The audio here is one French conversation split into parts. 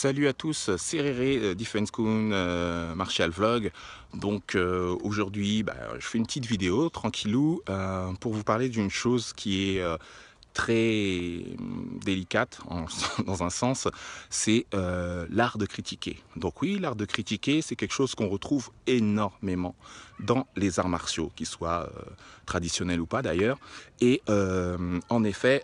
Salut à tous, c'est Réré, Defense Kun, Martial Vlog. Donc aujourd'hui, je fais une petite vidéo tranquillou pour vous parler d'une chose qui est très délicate dans un sens, c'est l'art de critiquer. Donc oui, l'art de critiquer, c'est quelque chose qu'on retrouve énormément dans les arts martiaux, qu'ils soient traditionnels ou pas d'ailleurs. Et en effet,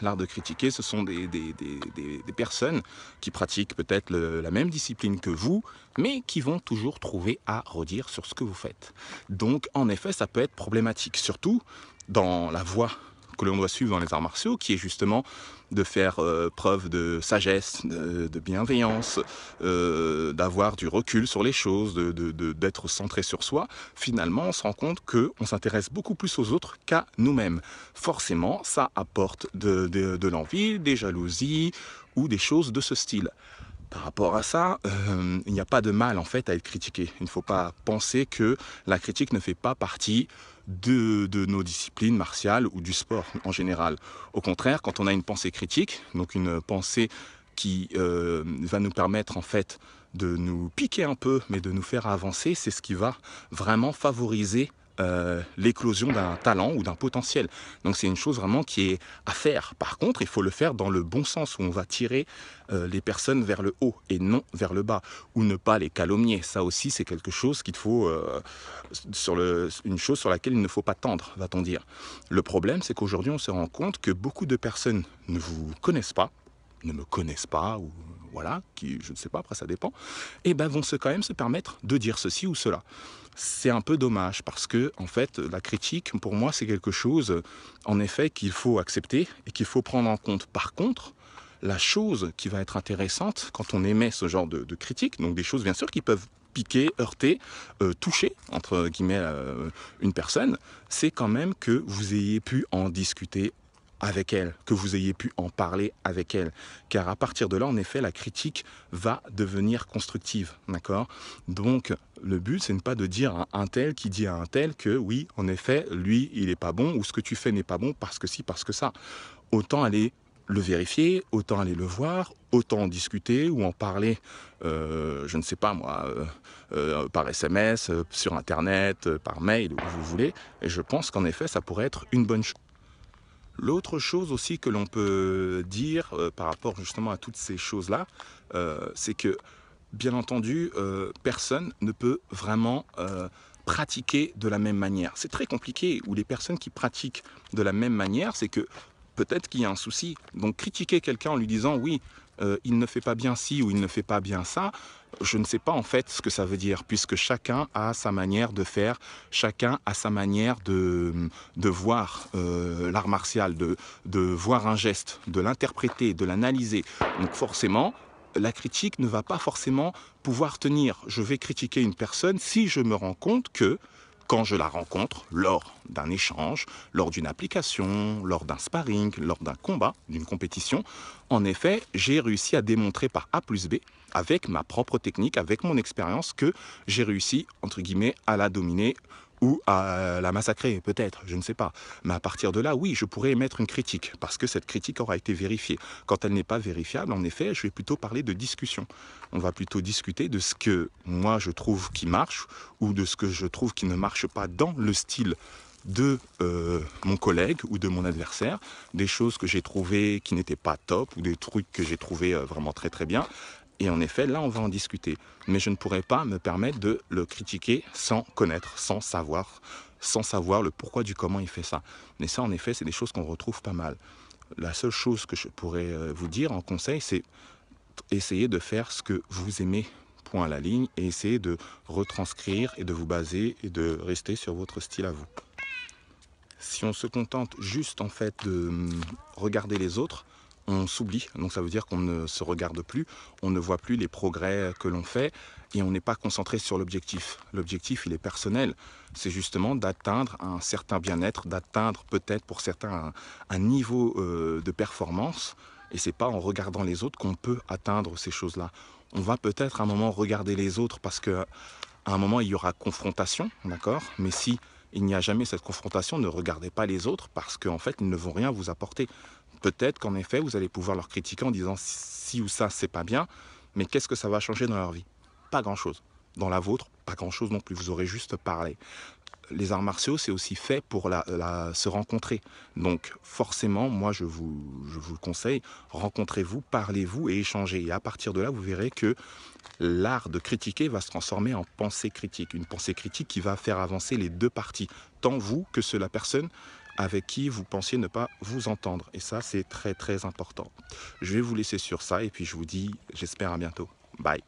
l'art de critiquer, ce sont des personnes qui pratiquent peut-être la même discipline que vous, mais qui vont toujours trouver à redire sur ce que vous faites. Donc en effet, ça peut être problématique, surtout dans la voie que l'on doit suivre dans les arts martiaux, qui est justement de faire preuve de sagesse, de bienveillance, d'avoir du recul sur les choses, d'être centré sur soi. Finalement, on se rend compte qu'on s'intéresse beaucoup plus aux autres qu'à nous-mêmes. Forcément, ça apporte de l'envie, des jalousies ou des choses de ce style. Par rapport à ça, il n'y a pas de mal en fait à être critiqué. Il ne faut pas penser que la critique ne fait pas partie de nos disciplines martiales ou du sport en général. Au contraire, quand on a une pensée critique, donc une pensée qui va nous permettre en fait de nous piquer un peu, mais de nous faire avancer, c'est ce qui va vraiment favoriser l'éclosion d'un talent ou d'un potentiel. Donc c'est une chose vraiment qui est à faire. Par contre, il faut le faire dans le bon sens, où on va tirer les personnes vers le haut et non vers le bas, ou ne pas les calomnier. Ça aussi, c'est quelque chose qu'il faut, une chose sur laquelle il ne faut pas tendre, va-t-on dire. Le problème, c'est qu'aujourd'hui, on se rend compte que beaucoup de personnes ne vous connaissent pas, ne me connaissent pas, ou voilà, qui, je ne sais pas, après ça dépend, et vont quand même se permettre de dire ceci ou cela. C'est un peu dommage parce que, en fait, la critique, pour moi, c'est quelque chose, en effet, qu'il faut accepter et qu'il faut prendre en compte. Par contre, la chose qui va être intéressante quand on émet ce genre de critique, donc des choses, bien sûr, qui peuvent piquer, heurter, toucher, entre guillemets, une personne, c'est quand même que vous ayez pu en discuter avec elle, que vous ayez pu en parler avec elle. Car à partir de là, en effet, la critique va devenir constructive, d'accord? Donc, le but, c'est pas de dire à un tel qui dit à un tel que oui, en effet, lui, il est pas bon, ou ce que tu fais n'est pas bon parce que si, parce que ça. Autant aller le vérifier, autant aller le voir, autant en discuter ou en parler, je ne sais pas moi, par SMS, sur Internet, par mail, où vous voulez. Et je pense qu'en effet, ça pourrait être une bonne chose. L'autre chose aussi que l'on peut dire par rapport justement à toutes ces choses-là, c'est que, bien entendu, personne ne peut vraiment pratiquer de la même manière. C'est très compliqué, où les personnes qui pratiquent de la même manière, c'est que peut-être qu'il y a un souci. Donc critiquer quelqu'un en lui disant oui, il ne fait pas bien ci ou il ne fait pas bien ça, je ne sais pas en fait ce que ça veut dire, puisque chacun a sa manière de faire, chacun a sa manière de voir l'art martial, de voir un geste, de l'interpréter, de l'analyser. Donc forcément, la critique ne va pas forcément pouvoir tenir. Je vais critiquer une personne si je me rends compte que, quand je la rencontre, lors d'un échange, lors d'une application, lors d'un sparring, lors d'un combat, d'une compétition, en effet, j'ai réussi à démontrer par A plus B, avec ma propre technique, avec mon expérience, que j'ai réussi, entre guillemets, à la dominer ou à la massacrer, peut-être, je ne sais pas. Mais à partir de là, oui, je pourrais émettre une critique, parce que cette critique aura été vérifiée. Quand elle n'est pas vérifiable, en effet, je vais plutôt parler de discussion. On va plutôt discuter de ce que moi je trouve qui marche, ou de ce que je trouve qui ne marche pas dans le style de mon collègue ou de mon adversaire, des choses que j'ai trouvées qui n'étaient pas top, ou des trucs que j'ai trouvés vraiment très très bien. Et en effet, là, on va en discuter. Mais je ne pourrais pas me permettre de le critiquer sans connaître, sans savoir le pourquoi du comment il fait ça. Mais ça, en effet, c'est des choses qu'on retrouve pas mal. La seule chose que je pourrais vous dire en conseil, c'est essayer de faire ce que vous aimez, point à la ligne, et essayer de retranscrire et de vous baser et de rester sur votre style à vous. Si on se contente juste en fait de regarder les autres, on s'oublie, donc ça veut dire qu'on ne se regarde plus, on ne voit plus les progrès que l'on fait et on n'est pas concentré sur l'objectif. L'objectif, il est personnel, c'est justement d'atteindre un certain bien-être, d'atteindre peut-être pour certains un niveau de performance, et c'est pas en regardant les autres qu'on peut atteindre ces choses-là. On va peut-être à un moment regarder les autres parce qu'à un moment il y aura confrontation, d'accord, mais si il n'y a jamais cette confrontation, ne regardez pas les autres parce qu'en fait ils ne vont rien vous apporter. Peut-être qu'en effet, vous allez pouvoir leur critiquer en disant si ou ça, c'est pas bien, Mais qu'est-ce que ça va changer dans leur vie? Pas grand-chose. Dans la vôtre, pas grand-chose non plus. Vous aurez juste parlé. Les arts martiaux, c'est aussi fait pour se rencontrer. Donc forcément, moi je vous le conseille, rencontrez-vous, parlez-vous et échangez. Et à partir de là, vous verrez que l'art de critiquer va se transformer en pensée critique. Une pensée critique qui va faire avancer les deux parties, tant vous que la personne avec qui vous pensiez ne pas vous entendre. Et ça, c'est très très important. Je vais vous laisser sur ça et puis je vous dis, j'espère à bientôt. Bye.